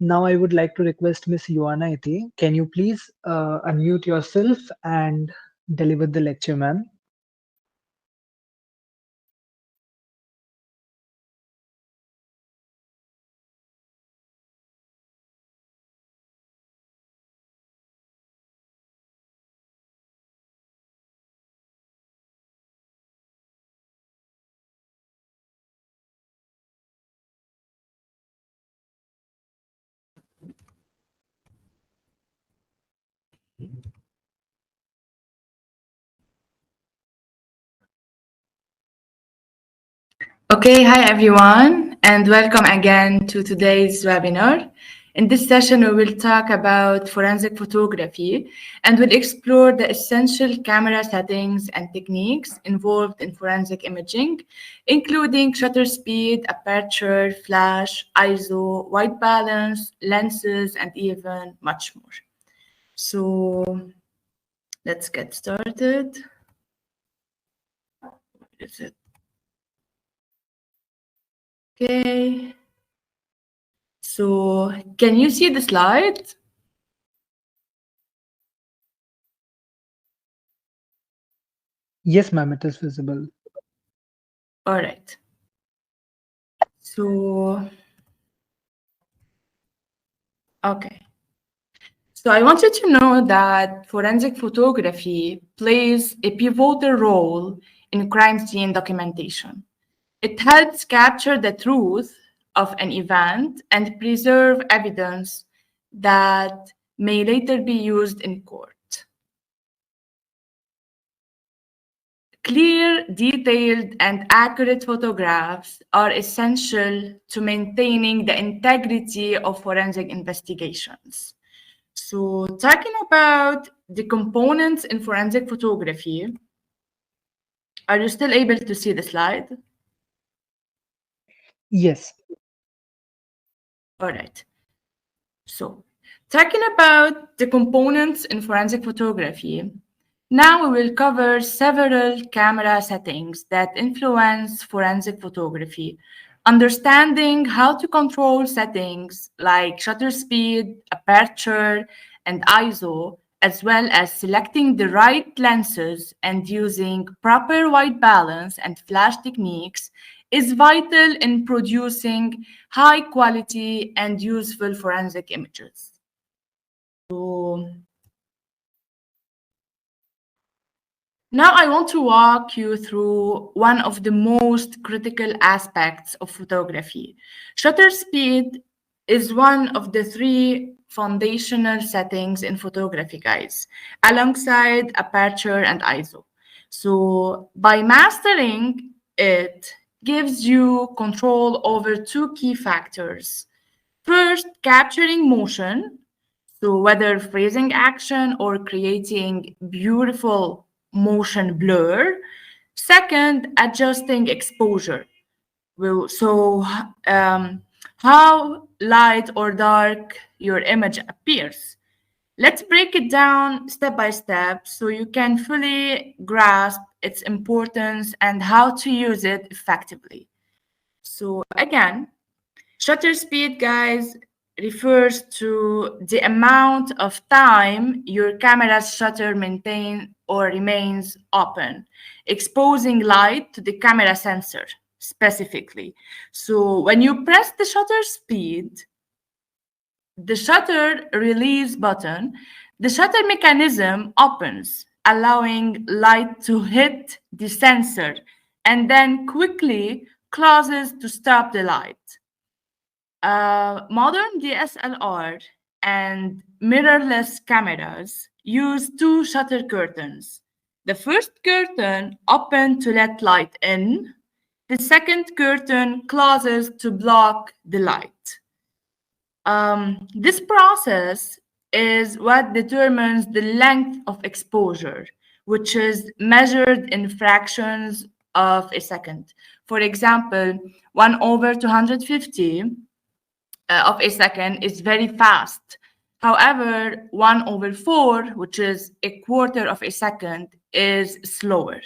Now I would like to request Miss Yoanna Attieh. Can you please unmute yourself and deliver the lecture, ma'am? Okay, hi everyone, and welcome again to today's webinar. In this session, we will talk about forensic photography and will explore the essential camera settings and techniques involved in forensic imaging, including shutter speed, aperture, flash, ISO, white balance, lenses, and even much more. So let's get started. Where is it? Okay. So can you see the slide? Yes, ma'am, it is visible. All right. So, okay. So I want you to know that forensic photography plays a pivotal role in crime scene documentation. It helps capture the truth of an event and preserve evidence that may later be used in court. Clear, detailed, and accurate photographs are essential to maintaining the integrity of forensic investigations. So, talking about the components in forensic photography, are you still able to see the slide? Yes. All right. So, talking about the components in forensic photography, now we will cover several camera settings that influence forensic photography, understanding how to control settings like shutter speed, aperture, and ISO, as well as selecting the right lenses and using proper white balance and flash techniques is vital in producing high quality and useful forensic images. So, now I want to walk you through one of the most critical aspects of photography. Shutter speed is one of the three foundational settings in photography, guys, alongside aperture and ISO. So by mastering it gives you control over two key factors. First, capturing motion, so whether freezing action or creating beautiful motion blur. Second, adjusting exposure. So how light or dark your image appears. Let's break it down step by step so you can fully grasp its importance and how to use it effectively. So again, shutter speed, guys, refers to the amount of time your camera's shutter maintains or remains open, exposing light to the camera sensor specifically. So when you press the shutter speed, the shutter release button, the shutter mechanism opens, allowing light to hit the sensor and then quickly closes to stop the light. Modern DSLR and mirrorless cameras use two shutter curtains. The first curtain opens to let light in. The second curtain closes to block the light. This process is what determines the length of exposure, which is measured in fractions of a second. For example, 1 over 250 of a second is very fast. However, 1 over 4, which is a quarter of a second, is slower.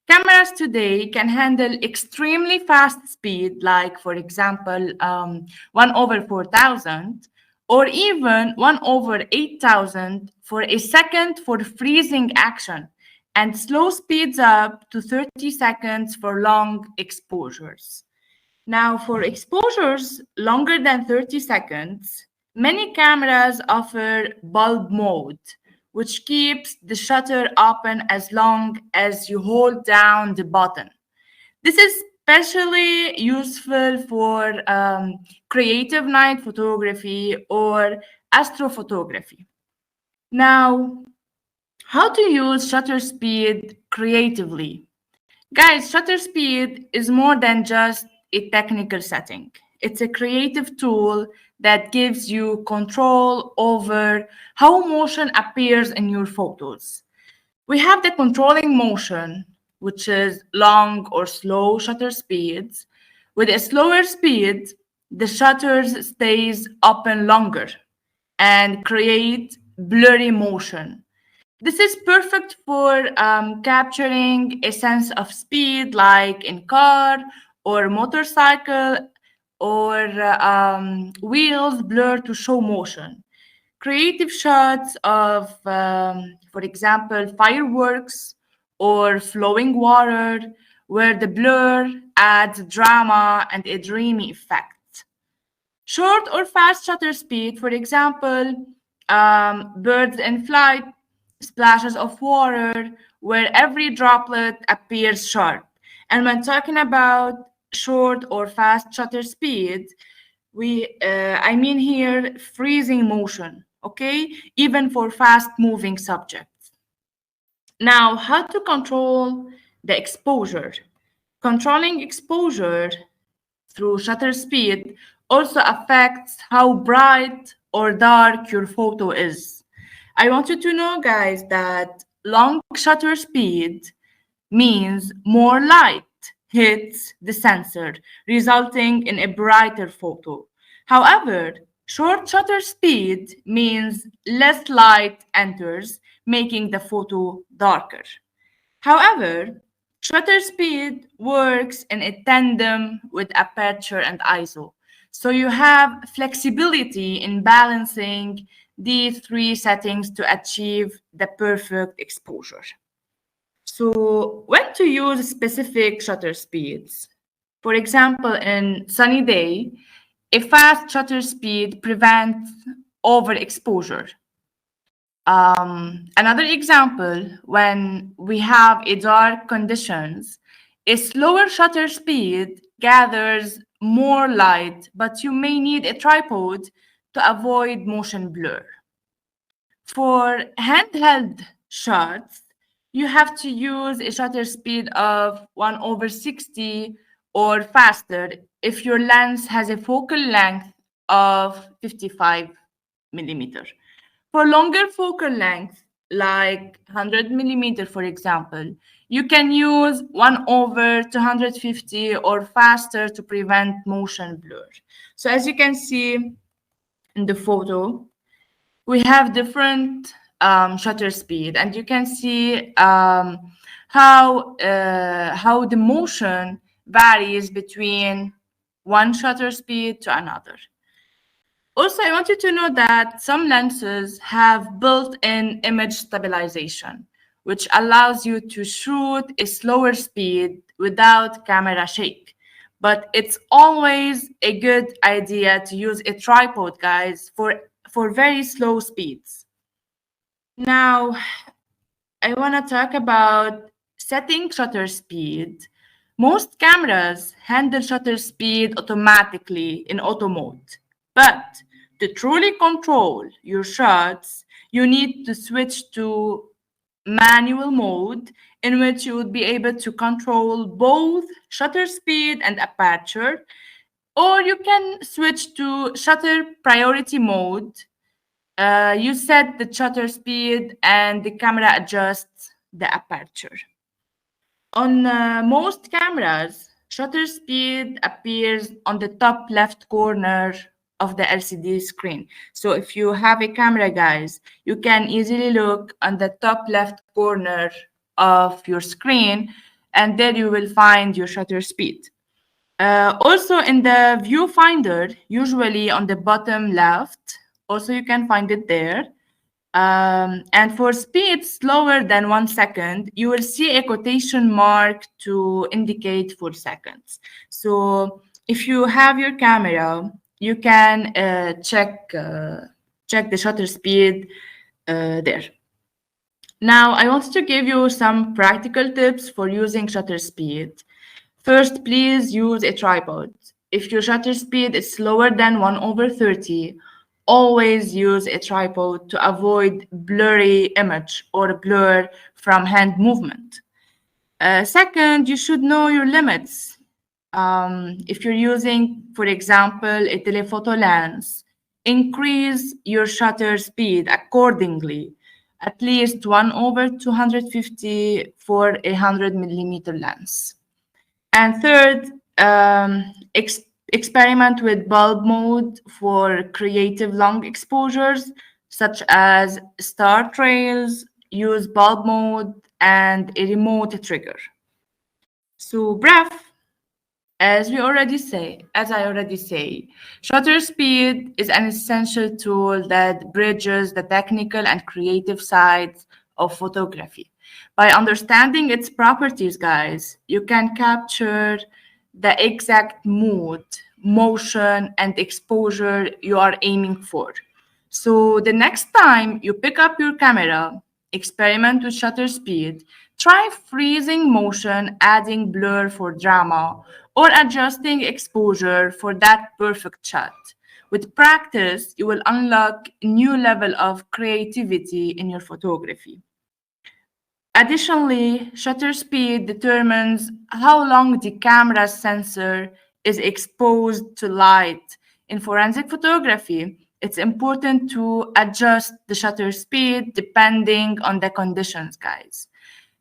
Cameras today can handle extremely fast speed, like, for example, 1 over 4,000, or even 1 over 8,000 for a second for freezing action, and slow speeds up to 30 seconds for long exposures. Now, for exposures longer than 30 seconds, many cameras offer bulb mode, which keeps the shutter open as long as you hold down the button. This is especially useful for creative night photography or astrophotography. Now, how to use shutter speed creatively? Guys, shutter speed is more than just a technical setting. It's a creative tool that gives you control over how motion appears in your photos. We have the controlling motion, which is long or slow shutter speeds. With a slower speed, the shutters stays open longer and create blurry motion. This is perfect for capturing a sense of speed, like in car or motorcycle, or wheels blur to show motion. Creative shots of, for example, fireworks or flowing water, where the blur adds drama and a dreamy effect. Short or fast shutter speed, for example, birds in flight, splashes of water, where every droplet appears sharp. And when talking about short or fast shutter speed, I mean here freezing motion, okay? Even for fast moving subjects. Now, how to control the exposure? Controlling exposure through shutter speed also affects how bright or dark your photo is. I want you to know, guys, that long shutter speed means more light hits the sensor, resulting in a brighter photo. However, short shutter speed means less light enters, making the photo darker. However, shutter speed works in a tandem with aperture and ISO. So you have flexibility in balancing these three settings to achieve the perfect exposure. So when to use specific shutter speeds? For example, in sunny day, a fast shutter speed prevents overexposure. Another example, when we have a dark conditions, a slower shutter speed gathers more light, but you may need a tripod to avoid motion blur. For handheld shots, you have to use a shutter speed of 1 over 60 or faster if your lens has a focal length of 55 millimeter. For longer focal length, like 100 millimeter, for example, you can use 1 over 250 or faster to prevent motion blur. So as you can see in the photo, we have different shutter speed, and you can see how the motion varies between one shutter speed to another. Also, I want you to know that some lenses have built-in image stabilization, which allows you to shoot a slower speed without camera shake. But it's always a good idea to use a tripod, guys, for very slow speeds. Now, I want to talk about setting shutter speed. Most cameras handle shutter speed automatically in auto mode, but to truly control your shots, you need to switch to manual mode, in which you would be able to control both shutter speed and aperture, or you can switch to shutter priority mode. You set the shutter speed and the camera adjusts the aperture. On most cameras, shutter speed appears on the top left corner of the LCD screen. So if you have a camera, guys, you can easily look on the top left corner of your screen and there you will find your shutter speed. Also in the viewfinder, usually on the bottom left, also you can find it there. And for speeds lower than 1 second, you will see a quotation mark to indicate 4 seconds. So if you have your camera, you can check the shutter speed there. Now, I wanted to give you some practical tips for using shutter speed. First, please use a tripod. If your shutter speed is slower than 1 over 30, always use a tripod to avoid blurry image or blur from hand movement. Second, you should know your limits. If you're using, for example, a telephoto lens, increase your shutter speed accordingly, at least 1 over 250 for a 100 millimeter lens. And third, experiment with bulb mode for creative long exposures, such as star trails, use bulb mode, and a remote trigger. So, brief, as I already say, shutter speed is an essential tool that bridges the technical and creative sides of photography. By understanding its properties, guys, you can capture the exact mood, motion, and exposure you are aiming for. So the next time you pick up your camera, experiment with shutter speed, try freezing motion, adding blur for drama, or adjusting exposure for that perfect shot. With practice, you will unlock a new level of creativity in your photography. Additionally, shutter speed determines how long the camera sensor is exposed to light. In forensic photography, it's important to adjust the shutter speed depending on the conditions, guys.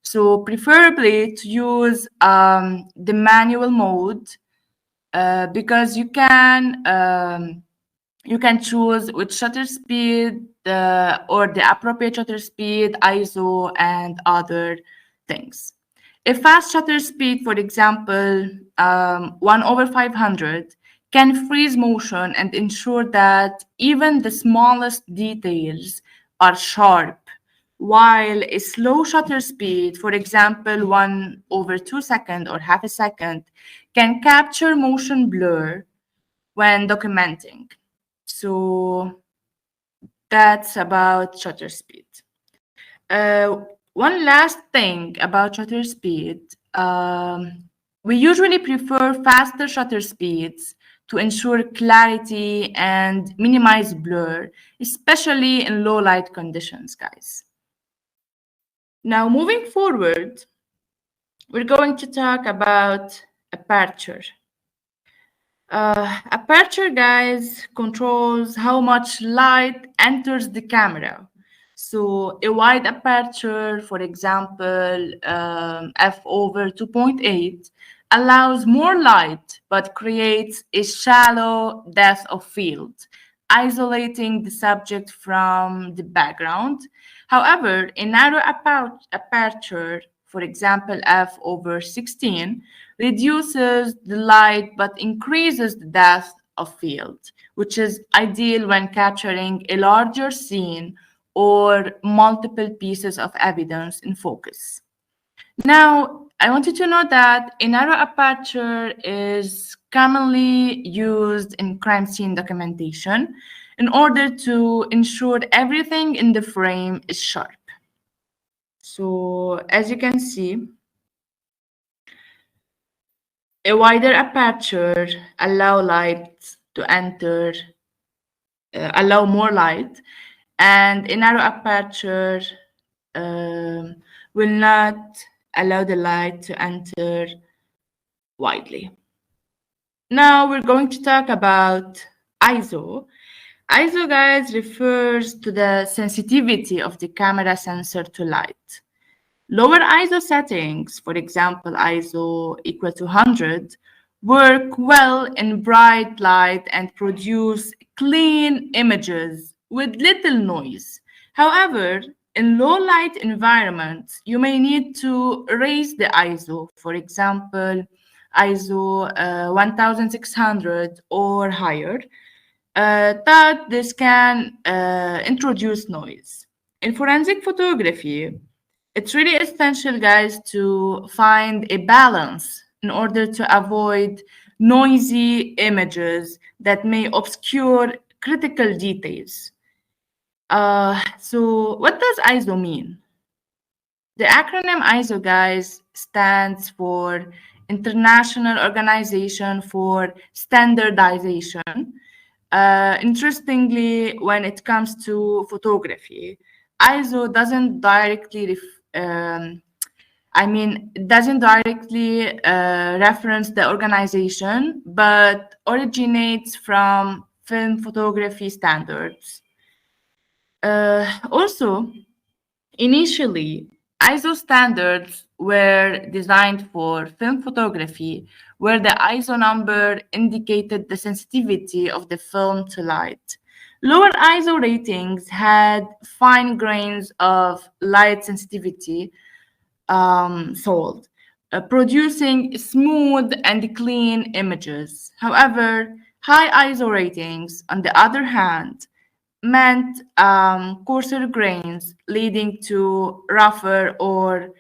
So preferably to use the manual mode because you can choose which shutter speed or the appropriate shutter speed, ISO, and other things. A fast shutter speed, for example, 1 over 500, can freeze motion and ensure that even the smallest details are sharp, while a slow shutter speed, for example, 1 over 2 seconds or half a second, can capture motion blur when documenting. So that's about shutter speed. One last thing about shutter speed. We usually prefer faster shutter speeds to ensure clarity and minimize blur, especially in low light conditions, guys. Now, moving forward, we're going to talk about aperture. Aperture, guys, controls how much light enters the camera. So a wide aperture, for example, f over 2.8, allows more light but creates a shallow depth of field, isolating the subject from the background. However, a narrow aperture, for example, f over 16, reduces the light but increases the depth of field, which is ideal when capturing a larger scene or multiple pieces of evidence in focus. Now, I want you to know that a narrow aperture is commonly used in crime scene documentation in order to ensure everything in the frame is sharp. So, as you can see, a wider aperture allow more light, and a narrow aperture will not allow the light to enter widely. Now we're going to talk about ISO. ISO, guys, refers to the sensitivity of the camera sensor to light. Lower ISO settings, for example, ISO equal to 100, work well in bright light and produce clean images with little noise. However, in low light environments, you may need to raise the ISO, for example, ISO 1600 or higher, that this can introduce noise. In forensic photography, it's really essential, guys, to find a balance in order to avoid noisy images that may obscure critical details. So what does ISO mean? The acronym ISO, guys, stands for International Organization for Standardization. Interestingly, when it comes to photography, ISO doesn't directly it doesn't directly reference the organization, but originates from film photography standards. Also, initially, ISO standards were designed for film photography, where the ISO number indicated the sensitivity of the film to light. Lower ISO ratings had fine grains of light sensitivity sold, producing smooth and clean images. However, high ISO ratings, on the other hand, meant coarser grains, leading to rougher or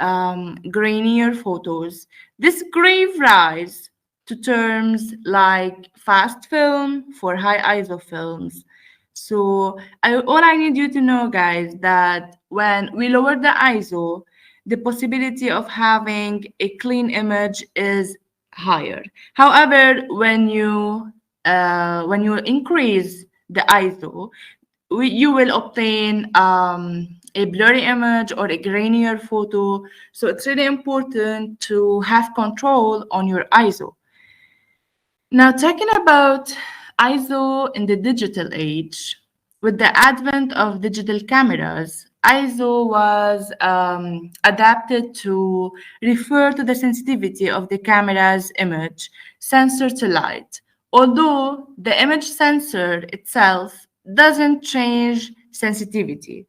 grainier photos. This gave rise to terms like fast film for high ISO films. So all I need you to know, guys, that when we lower the ISO, the possibility of having a clean image is higher. However, when you increase the ISO, you will obtain a blurry image or a grainier photo. So it's really important to have control on your ISO. Now, talking about ISO in the digital age, with the advent of digital cameras, ISO was adapted to refer to the sensitivity of the camera's image sensor to light, although the image sensor itself doesn't change sensitivity.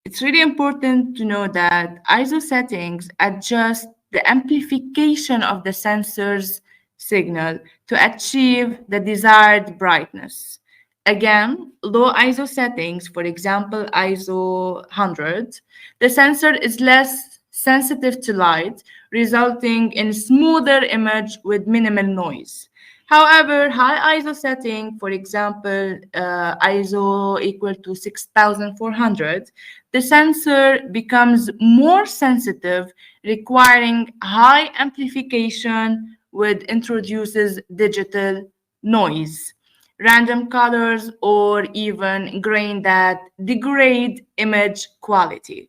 It's really important to know that ISO settings adjust the amplification of the sensor's signal to achieve the desired brightness. Again, low ISO settings, for example, ISO 100, the sensor is less sensitive to light, resulting in smoother image with minimal noise. However, high ISO setting, for example, ISO equal to 6400, the sensor becomes more sensitive, requiring high amplification, which introduces digital noise, random colors, or even grain that degrade image quality.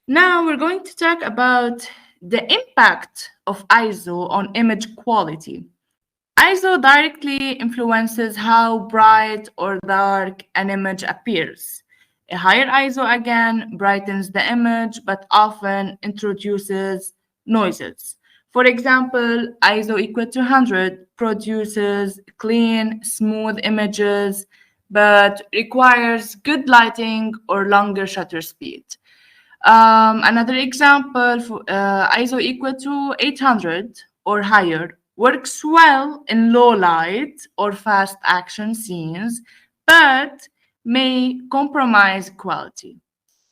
Now we're going to talk about the impact of ISO on image quality. ISO directly influences how bright or dark an image appears. A higher ISO again brightens the image but often introduces noises. For example, ISO equal to 100 produces clean, smooth images but requires good lighting or longer shutter speed. Another example, for ISO equal to 800 or higher works well in low light or fast action scenes, but may compromise quality.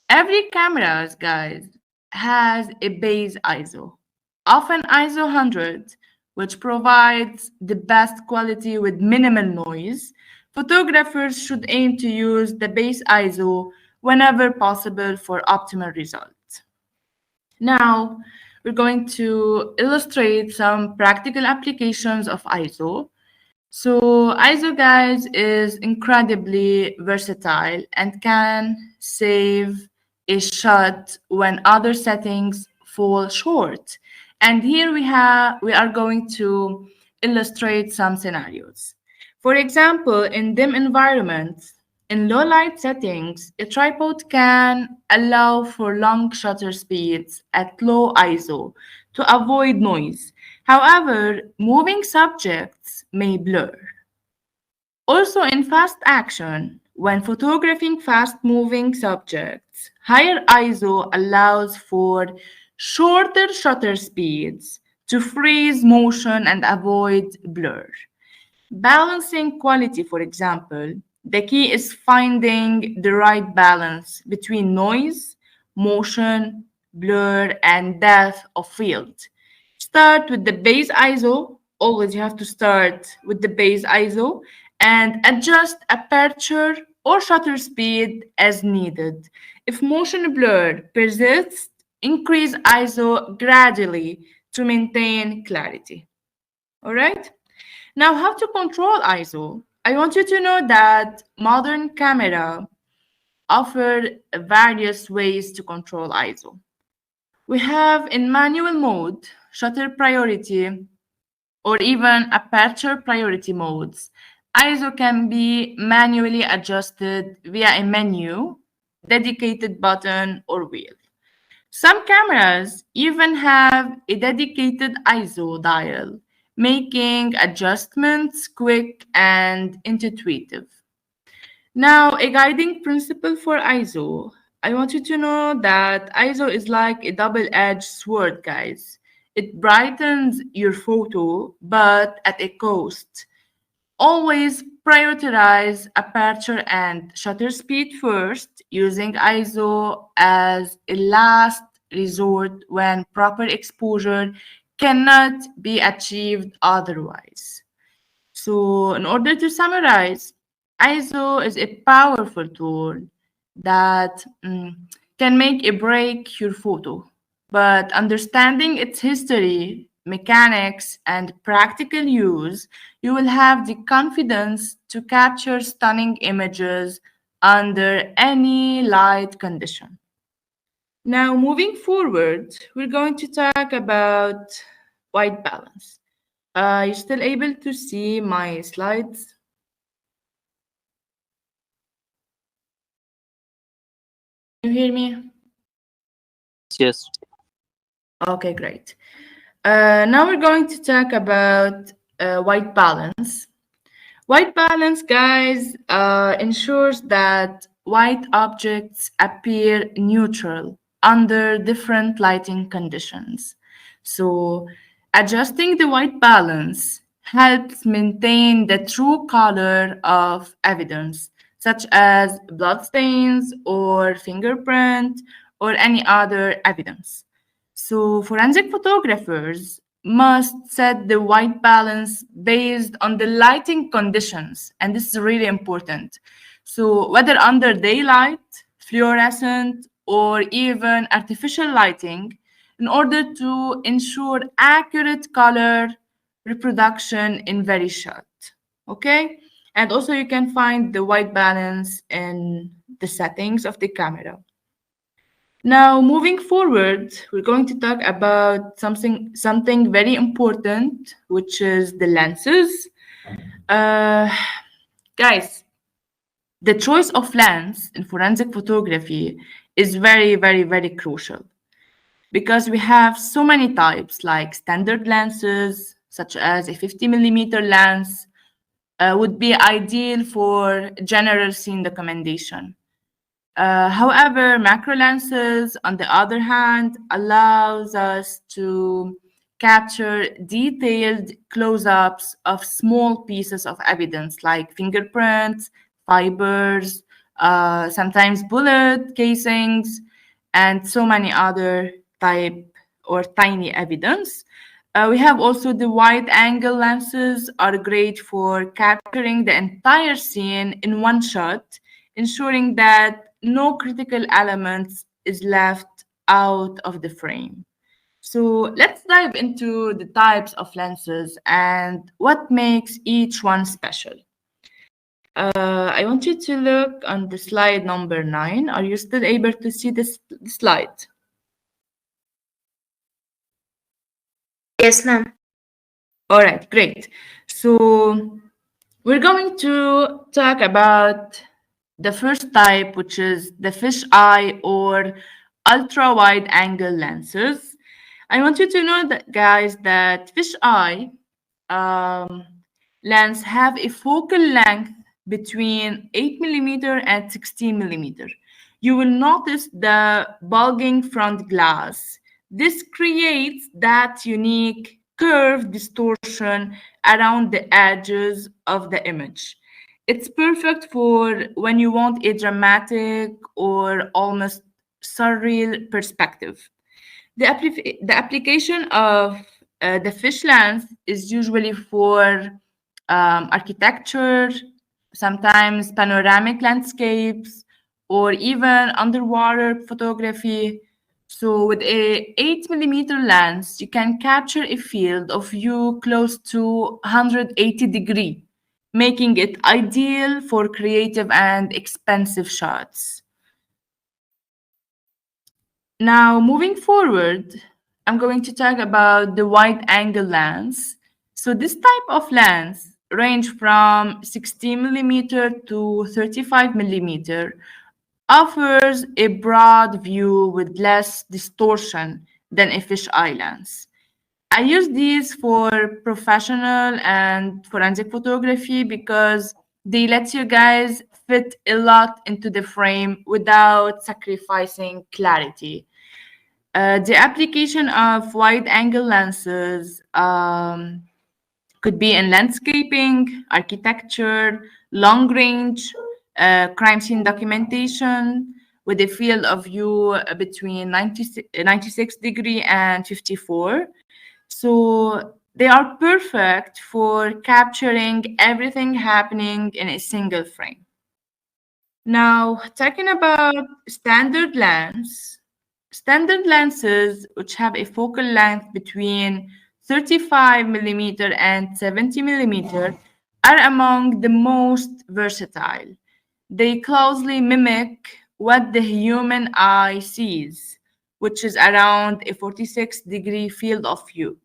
Every camera, guys, has a base ISO, often ISO 100, which provides the best quality with minimal noise. Photographers should aim to use the base ISO whenever possible for optimal results. Now, we're going to illustrate some practical applications of ISO. So ISO, guys, is incredibly versatile and can save a shot when other settings fall short. And here we are going to illustrate some scenarios. For example, in dim environments, in low light settings, a tripod can allow for long shutter speeds at low ISO to avoid noise. However, moving subjects may blur. Also, in fast action, When photographing fast-moving subjects, higher ISO allows for shorter shutter speeds to freeze motion and avoid blur. Balancing quality, for example, the key is finding the right balance between noise, motion, blur, and depth of field. Start with the base ISO. Always you have to start with the base ISO and adjust aperture or shutter speed as needed. If motion blur persists, increase ISO gradually to maintain clarity. All right? Now, how to control ISO? I want you to know that modern camera offer various ways to control ISO. We have in manual mode, shutter priority, or even aperture priority modes. ISO can be manually adjusted via a menu, dedicated button, or wheel. Some cameras even have a dedicated ISO dial, making adjustments quick and intuitive. Now, a guiding principle for ISO. I want you to know that ISO is like a double-edged sword, guys. It brightens your photo, but at a cost. Always prioritize aperture and shutter speed first, using ISO as a last resort when proper exposure cannot be achieved otherwise. So, in order to summarize, ISO is a powerful tool that can make or break your photo. But understanding its history, mechanics, and practical use, you will have the confidence to capture stunning images under any light condition. Now, moving forward, we're going to talk about white balance. You still able to see my slides? Can you hear me? Yes. Okay, great. Now we're going to talk about white balance. White balance, guys, ensures that white objects appear neutral under different lighting conditions. So, adjusting the white balance helps maintain the true color of evidence, such as bloodstains or fingerprint or any other evidence. So, forensic photographers must set the white balance based on the lighting conditions, and this is really important. So, whether under daylight, fluorescent, or even artificial lighting, in order to ensure accurate color reproduction in very shot. Okay? And also, you can find the white balance in the settings of the camera. Now, moving forward, we're going to talk about something very important, which is the lenses. Uh, Guys, the choice of lens in forensic photography is very, very, very crucial because we have so many types like standard lenses, such as a 50 millimeter lens, would be ideal for general scene documentation. However, macro lenses, on the other hand, allows us to capture detailed close-ups of small pieces of evidence like fingerprints, fibers, sometimes bullet casings, and so many other type or tiny evidence. We have also the wide angle lenses are great for capturing the entire scene in one shot, ensuring that no critical elements is left out of the frame. So let's dive into the types of lenses and what makes each one special. I want you to look on the slide number 9. Are you still able to see this slide? Yes, ma'am. All right, great. So we're going to talk about the first type, which is the fisheye or ultra wide angle lenses. I want you to know that, guys, that fisheye um, lens have a focal length between 8 millimeter and 16 millimeter. You will notice the bulging front glass. This creates that unique curve distortion around the edges of the image. It's perfect for when you want a dramatic or almost surreal perspective. The application of the fish lens is usually for architecture, sometimes panoramic landscapes, or even underwater photography. So with a 8 millimeter lens, you can capture a field of view close to 180 degree, making it ideal for creative and expensive shots. Now, moving forward, I'm going to talk about the wide angle lens. So this type of lens range from 16 millimeter to 35 millimeter, offers a broad view with less distortion than a fisheye lens. I use these for professional and forensic photography because they let you guys fit a lot into the frame without sacrificing clarity. The application of wide angle lenses could be in landscaping, architecture, long range, crime scene documentation, with a field of view between 96 degree and 54. So they are perfect for capturing everything happening in a single frame. Now, talking about standard lenses, which have a focal length between 35 millimeter and 70 millimeter, are among the most versatile. They closely mimic what the human eye sees, which is around a 46-degree field of view.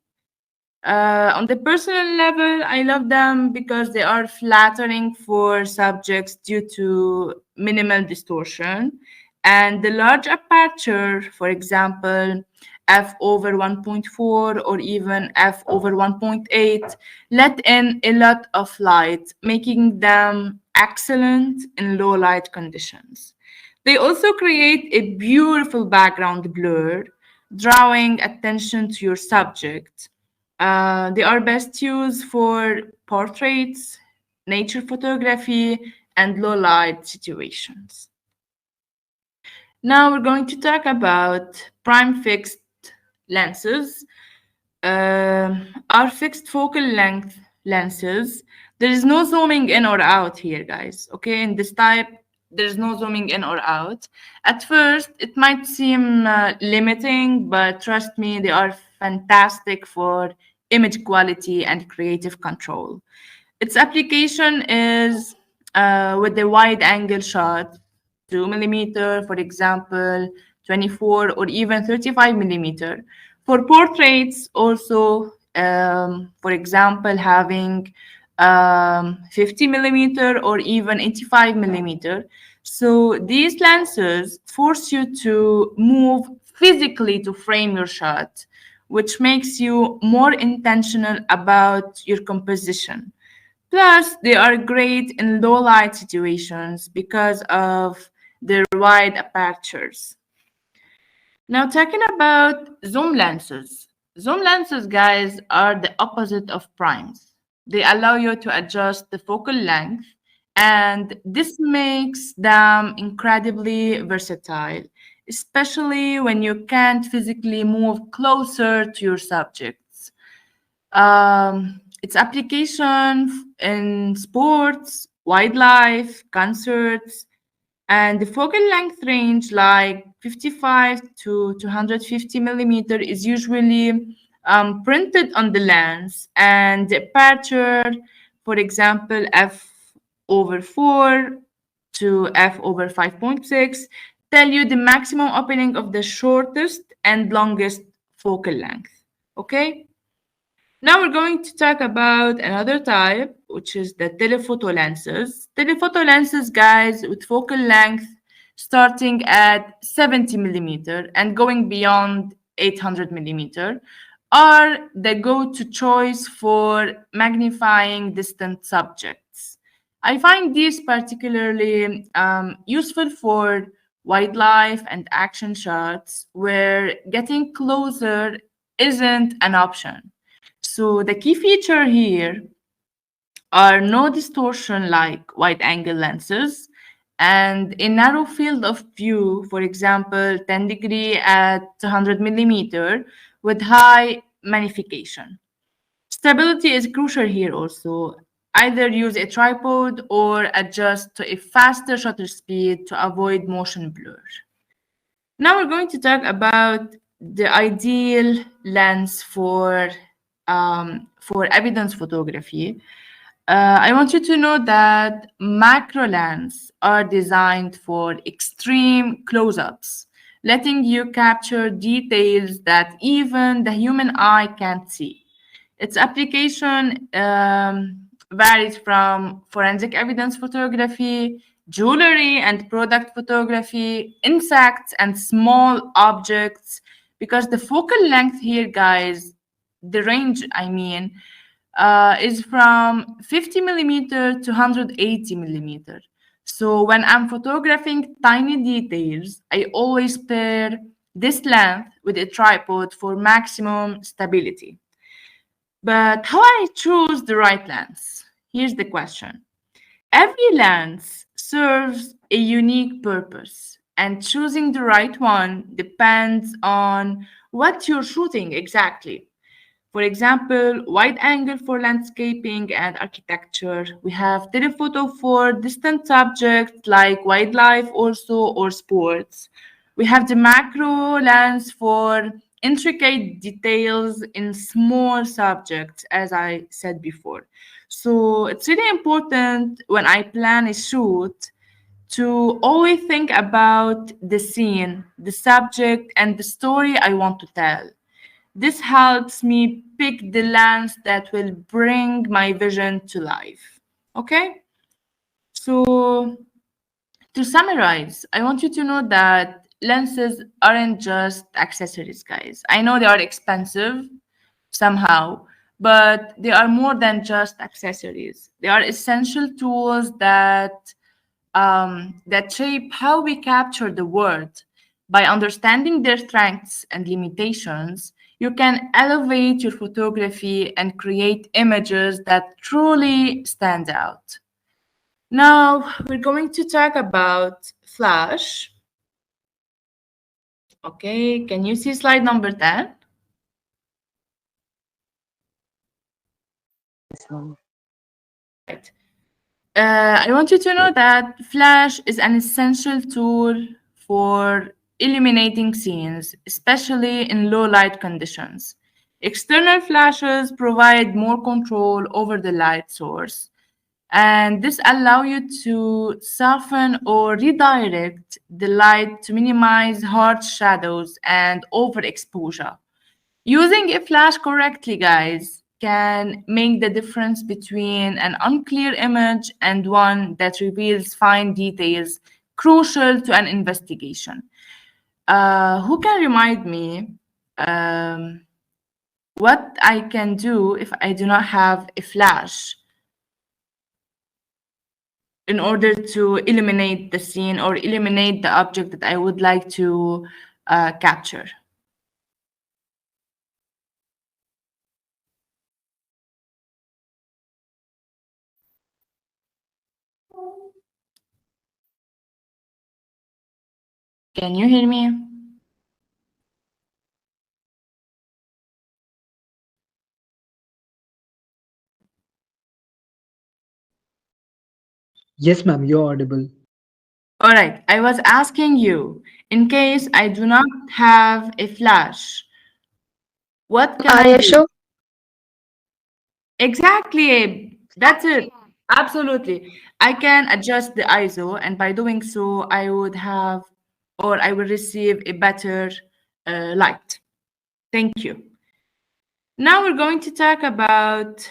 On the personal level, I love them because they are flattering for subjects due to minimal distortion. And the large aperture, for example, f over 1.4 or even f over 1.8, let in a lot of light, making them excellent in low light conditions. They also create a beautiful background blur, drawing attention to your subject. They are best used for portraits, nature photography, and low light situations. Now we're going to talk about prime fixed lenses. Our fixed focal length lenses. There is no zooming in or out here, guys. Okay, in this type, there's no zooming in or out. At first, it might seem limiting, but trust me, they are fantastic for image quality and creative control. Its application is with the wide angle shot, 2 millimeter, for example, 24 or even 35 millimeter. For portraits, also, for example, having 50 millimeter or even 85 millimeter. So these lenses force you to move physically to frame your shot, which makes you more intentional about your composition. Plus, they are great in low light situations because of their wide apertures. Now, talking about zoom lenses. Zoom lenses, guys, are the opposite of primes. They allow you to adjust the focal length, and this makes them incredibly versatile, especially when you can't physically move closer to your subjects. Its application in sports, wildlife, concerts, and the focal length range like 55 to 250 millimeter is usually printed on the lens, and the aperture, for example, f over 4 to f over 5.6, tell you the maximum opening of the shortest and longest focal length. Okay? Now we're going to talk about another type, which is the telephoto lenses. Telephoto lenses, guys, with focal length starting at 70 millimeter and going beyond 800 millimeter, are the go-to choice for magnifying distant subjects. I find these particularly useful for wildlife and action shots where getting closer isn't an option. So the key feature here are no distortion like wide angle lenses and a narrow field of view, for example 10 degree at 100 millimeter with high magnification. Stability is crucial here also. Either use a tripod or adjust to a faster shutter speed to avoid motion blur. Now we're going to talk about the ideal lens for evidence photography. I want you to know that macro lens are designed for extreme close-ups, letting you capture details that even the human eye can't see. Its application varies from forensic evidence photography, jewelry and product photography, insects and small objects, because the focal length here, guys, the range, I mean, is from 50 millimeter to 180 millimeter. So when I'm photographing tiny details, I always pair this length with a tripod for maximum stability. But how I choose the right lens? Here's the question. Every lens serves a unique purpose, and choosing the right one depends on what you're shooting exactly. For example, wide angle for landscaping and architecture. We have telephoto for distant subjects like wildlife also or sports. We have the macro lens for intricate details in small subjects, as I said before. So it's really important when I plan a shoot to always think about the scene, the subject, and the story I want to tell. This helps me pick the lens that will bring my vision to life. Okay? So, to summarize, I want you to know that lenses aren't just accessories, guys. I know they are expensive somehow, but they are more than just accessories. They are essential tools that shape how we capture the world. By understanding their strengths and limitations, you can elevate your photography and create images that truly stand out. Now, we're going to talk about flash. Okay, can you see slide number 10? Yes, ma'am. Right. I want you to know that Flash is an essential tool for illuminating scenes, especially in low light conditions. External flashes provide more control over the light source, and this allow you to soften or redirect the light to minimize harsh shadows and overexposure. Using a flash correctly, guys, can make the difference between an unclear image and one that reveals fine details crucial to an investigation. Who can remind me um, what I can do if I do not have a flash in order to illuminate the scene or illuminate the object that I would like to capture? Can you hear me? Yes, ma'am, you're audible. All right, I was asking you, in case I do not have a flash, what can I do? ISO. Exactly, that's it. Absolutely. I can adjust the ISO, and by doing so, I would have or I will receive a better light. Thank you. Now we're going to talk about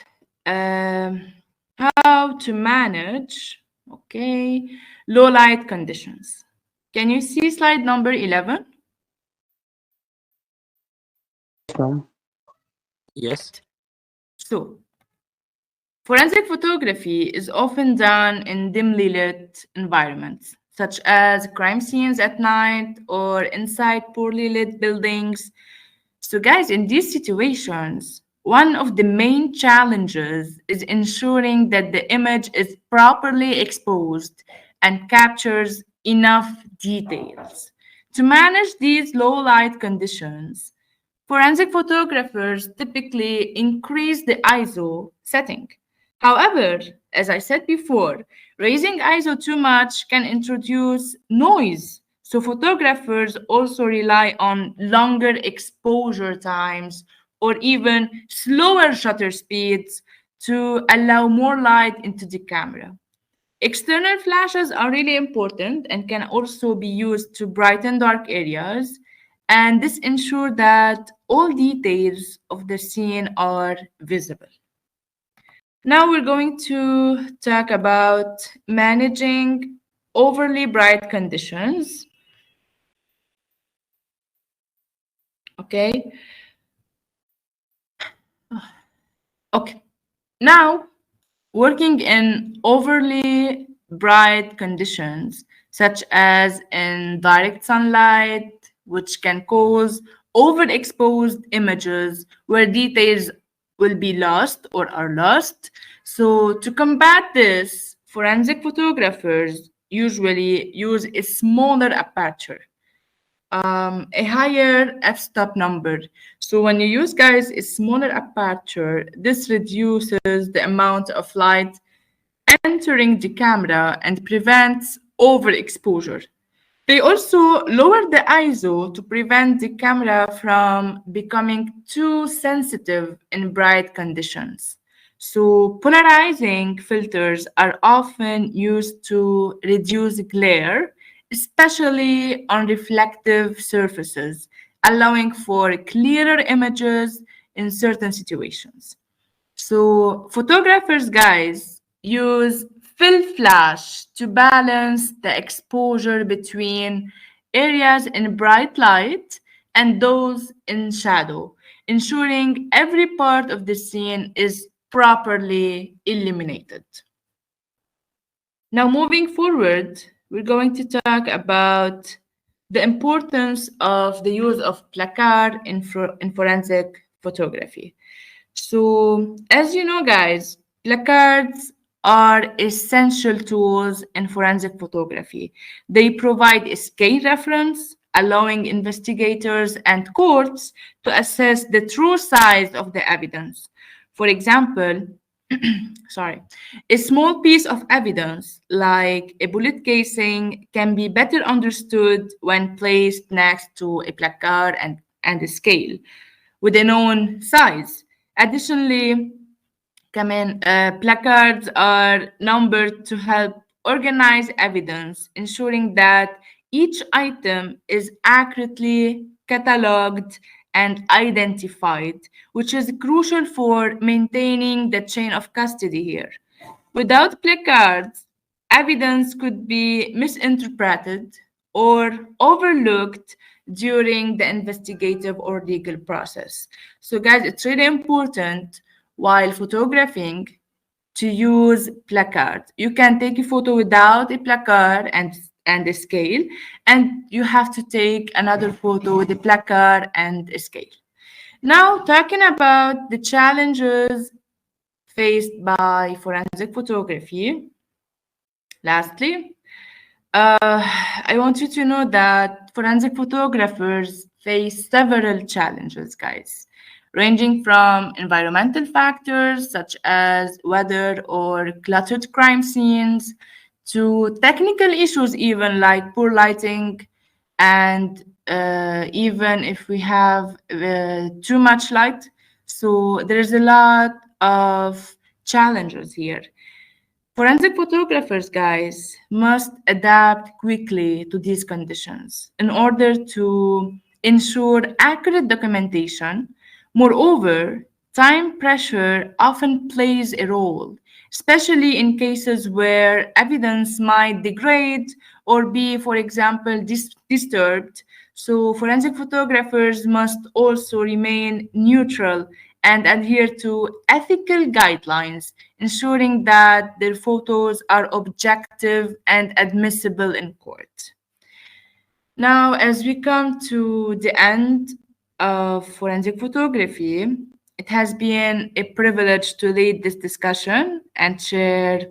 um, how to manage, okay, low light conditions. Can you see slide number 11? Yes, ma'am. Yes. So, Forensic photography is often done in dimly lit environments, such as crime scenes at night or inside poorly lit buildings. So, guys, in these situations, one of the main challenges is ensuring that the image is properly exposed and captures enough details. To manage these low light conditions, forensic photographers typically increase the ISO setting. However, as I said before, raising ISO too much can introduce noise. So photographers also rely on longer exposure times or even slower shutter speeds to allow more light into the camera. External flashes are really important and can also be used to brighten dark areas, and this ensures that all details of the scene are visible. Now we're going to talk about managing overly bright conditions. Okay. Okay. Now, working in overly bright conditions, such as in direct sunlight, which can cause overexposed images where details will be lost or are lost. So, to combat this, forensic photographers usually use a smaller aperture, a higher f-stop number. So when you use, guys, a smaller aperture, this reduces the amount of light entering the camera and prevents overexposure. They also lower the ISO to prevent the camera from becoming too sensitive in bright conditions. So, polarizing filters are often used to reduce glare, especially on reflective surfaces, allowing for clearer images in certain situations. So photographers, guys, use fill flash to balance the exposure between areas in bright light and those in shadow, ensuring every part of the scene is properly illuminated. Now, moving forward, we're going to talk about the importance of the use of placard in forensic photography. So, as you know, guys, placards are essential tools in forensic photography. They provide a scale reference, allowing investigators and courts to assess the true size of the evidence. For example, sorry, a small piece of evidence like a bullet casing can be better understood when placed next to a placard and a scale with a known size. Additionally, placards are numbered to help organize evidence, ensuring that each item is accurately cataloged and identified, which is crucial for maintaining the chain of custody here. Without placards, evidence could be misinterpreted or overlooked during the investigative or legal process. So, guys, it's really important while photographing to use placard. You can take a photo without a placard and a scale, and you have to take another photo with a placard and a scale. Now, talking about the challenges faced by forensic photography. Lastly, I want you to know that forensic photographers face several challenges, guys, ranging from environmental factors such as weather or cluttered crime scenes to technical issues, even like poor lighting, and even if we have too much light. So there's a lot of challenges here. Forensic photographers, guys, must adapt quickly to these conditions in order to ensure accurate documentation. Moreover, time pressure often plays a role, especially in cases where evidence might degrade or be, for example, disturbed. So, forensic photographers must also remain neutral and adhere to ethical guidelines, ensuring that their photos are objective and admissible in court. Now, as we come to the end of forensic photography, it has been a privilege to lead this discussion and share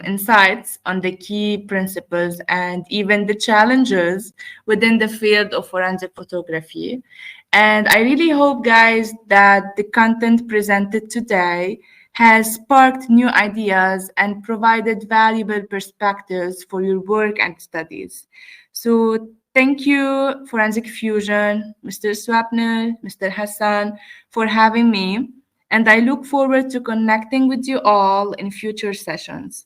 insights on the key principles and even the challenges within the field of forensic photography. And I really hope, guys, that the content presented today has sparked new ideas and provided valuable perspectives for your work and studies. So thank you, Forensic Fusion, Mr. Swapnil, Mr. Hassan, for having me. And I look forward to connecting with you all in future sessions.